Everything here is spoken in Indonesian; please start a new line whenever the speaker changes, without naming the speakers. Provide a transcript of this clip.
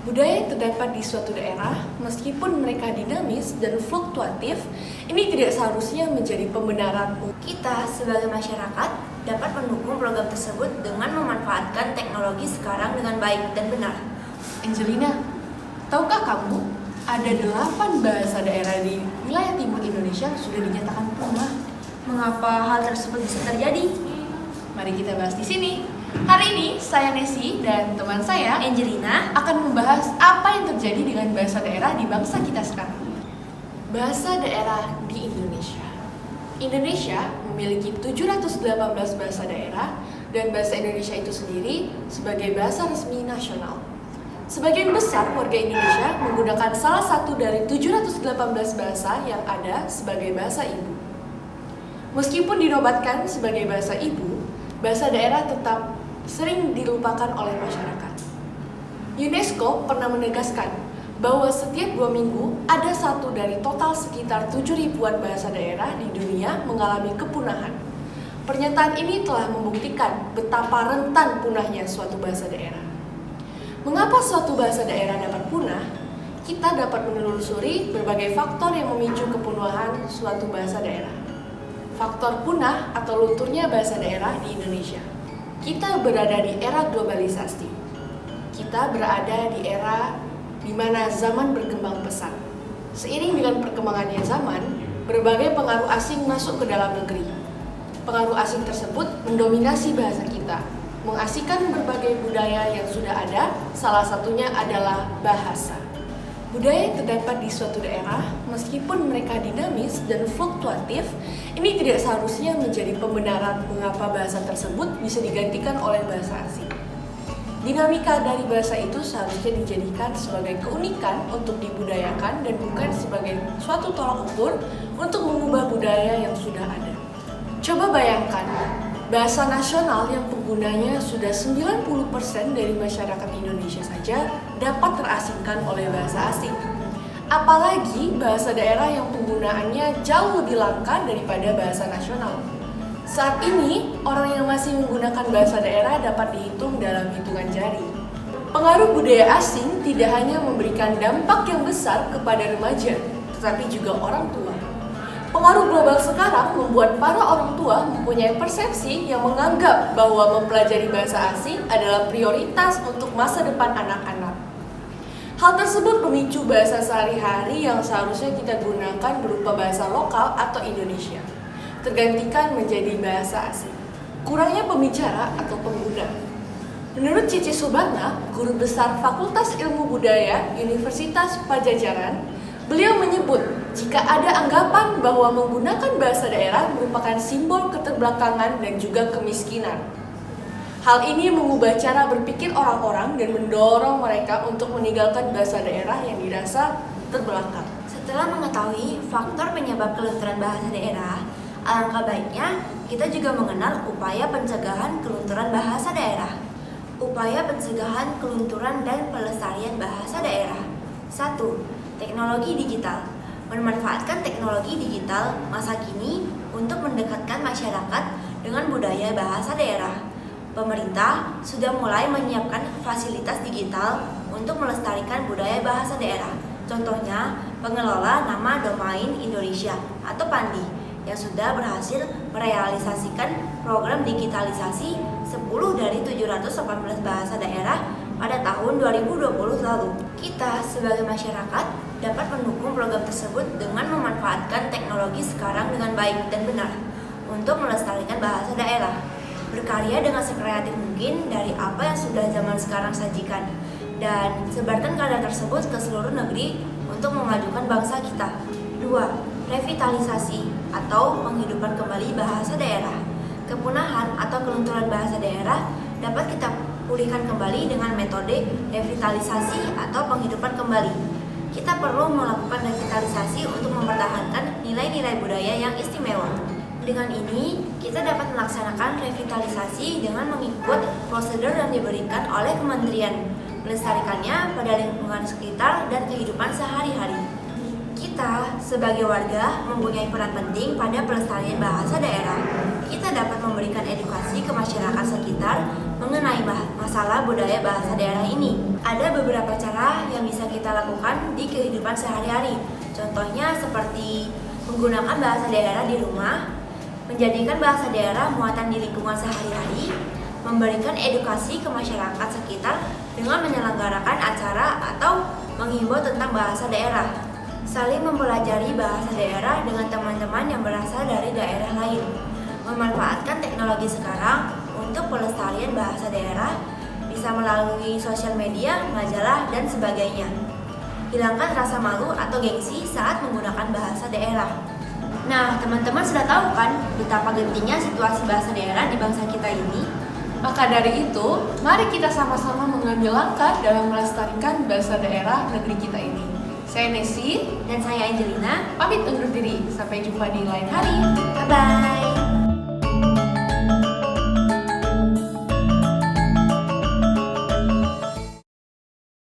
Budaya yang terdapat di suatu daerah, meskipun mereka dinamis dan fluktuatif, ini tidak seharusnya menjadi pembenaran.
Kita sebagai masyarakat dapat mendukung program tersebut dengan memanfaatkan teknologi sekarang dengan baik dan benar.
Angelina, tahukah kamu ada 8 bahasa daerah di wilayah timur Indonesia sudah dinyatakan punah?
Mengapa hal tersebut bisa terjadi?
Mari kita bahas di sini. Hari ini saya Nesi dan teman saya
Angelina
akan membahas apa yang terjadi dengan bahasa daerah di bangsa kita sekarang. Bahasa daerah di Indonesia. Indonesia memiliki 718 bahasa daerah dan bahasa Indonesia itu sendiri sebagai bahasa resmi nasional. Sebagian besar warga Indonesia menggunakan salah satu dari 718 bahasa yang ada sebagai bahasa ibu. Meskipun dinobatkan sebagai bahasa ibu, bahasa daerah tetap sering dilupakan oleh masyarakat. UNESCO pernah menegaskan bahwa setiap 2 minggu ada satu dari total sekitar 7.000-an bahasa daerah di dunia mengalami kepunahan. Pernyataan ini telah membuktikan betapa rentan punahnya suatu bahasa daerah. Mengapa suatu bahasa daerah dapat punah? Kita dapat menelusuri berbagai faktor yang memicu kepunahan suatu bahasa daerah. Faktor punah atau lunturnya bahasa daerah di Indonesia. Kita berada di era globalisasi. Kita berada di era di mana zaman berkembang pesat. Seiring dengan perkembangannya zaman, berbagai pengaruh asing masuk ke dalam negeri. Pengaruh asing tersebut mendominasi bahasa kita, mengasihkan berbagai budaya yang sudah ada, salah satunya adalah bahasa. Budaya yang terdapat di suatu daerah, meskipun mereka dinamis dan fluktuatif, ini tidak seharusnya menjadi pembenaran mengapa bahasa tersebut bisa digantikan oleh bahasa asing. Dinamika dari bahasa itu seharusnya dijadikan sebagai keunikan untuk dibudayakan dan bukan sebagai suatu tolak ukur untuk mengubah budaya yang sudah ada. Coba bayangkan, bahasa nasional yang penggunanya sudah 90% dari masyarakat Indonesia saja dapat terasingkan oleh bahasa asing. Apalagi bahasa daerah yang penggunaannya jauh lebih langka daripada bahasa nasional. Saat ini, orang yang masih menggunakan bahasa daerah dapat dihitung dalam hitungan jari. Pengaruh budaya asing tidak hanya memberikan dampak yang besar kepada remaja, tetapi juga orang tua. Pengaruh global sekarang membuat para orang tua mempunyai persepsi yang menganggap bahwa mempelajari bahasa asing adalah prioritas untuk masa depan anak-anak. Hal tersebut memicu bahasa sehari-hari yang seharusnya kita gunakan berupa bahasa lokal atau Indonesia, tergantikan menjadi bahasa asing. Kurangnya pembicara atau pengguna. Menurut Cici Subarna, guru besar Fakultas Ilmu Budaya Universitas Padjadjaran, beliau menyebut jika ada anggapan bahwa menggunakan bahasa daerah merupakan simbol keterbelakangan dan juga kemiskinan. Hal ini mengubah cara berpikir orang-orang dan mendorong mereka untuk meninggalkan bahasa daerah yang dirasa terbelakang.
Setelah mengetahui faktor penyebab kelunturan bahasa daerah, alangkah baiknya kita juga mengenal upaya pencegahan kelunturan bahasa daerah. Upaya pencegahan kelunturan dan pelestarian bahasa daerah. 1. Teknologi digital. Memanfaatkan teknologi digital masa kini untuk mendekatkan masyarakat dengan budaya bahasa daerah. Pemerintah sudah mulai menyiapkan fasilitas digital untuk melestarikan budaya bahasa daerah. Contohnya, pengelola nama domain Indonesia atau PANDI yang sudah berhasil merealisasikan program digitalisasi 10 dari 718 bahasa daerah pada tahun 2020 lalu. Kita sebagai masyarakat dapat mendukung program tersebut dengan memanfaatkan teknologi sekarang dengan baik dan benar untuk melestarikan bahasa daerah. Berkarya dengan sekreatif mungkin dari apa yang sudah zaman sekarang sajikan dan sebarkan karya tersebut ke seluruh negeri untuk memajukan bangsa kita. 2. Revitalisasi atau penghidupan kembali bahasa daerah. Kepunahan atau kelunturan bahasa daerah dapat kita pulihkan kembali dengan metode revitalisasi atau penghidupan kembali. Kita perlu melakukan revitalisasi untuk mempertahankan nilai-nilai budaya yang istimewa. Dengan ini, kita dapat melaksanakan revitalisasi dengan mengikut prosedur yang diberikan oleh kementerian, melestarikannya pada lingkungan sekitar dan kehidupan sehari-hari. Kita sebagai warga mempunyai peran penting pada pelestarian bahasa daerah. Kita dapat memberikan edukasi ke masyarakat sekitar mengenai masalah budaya bahasa daerah ini. Ada beberapa cara yang bisa kita lakukan di kehidupan sehari-hari. Contohnya seperti menggunakan bahasa daerah di rumah, menjadikan bahasa daerah muatan di lingkungan sehari-hari, memberikan edukasi ke masyarakat sekitar dengan menyelenggarakan acara atau menghimbau tentang bahasa daerah, saling mempelajari bahasa daerah dengan teman-teman yang berasal dari daerah lain, memanfaatkan teknologi sekarang untuk pelestarian bahasa daerah bisa melalui sosial media, majalah, dan sebagainya. Hilangkan rasa malu atau gengsi saat menggunakan bahasa daerah. Nah, teman-teman sudah tahu kan betapa gentingnya situasi bahasa daerah di bangsa kita ini?
Maka dari itu, mari kita sama-sama mengambil langkah dalam melestarikan bahasa daerah negeri kita ini. Saya Nesi
Dan saya Angelina.
pamit undur diri. Sampai jumpa di lain hari.
Bye-bye.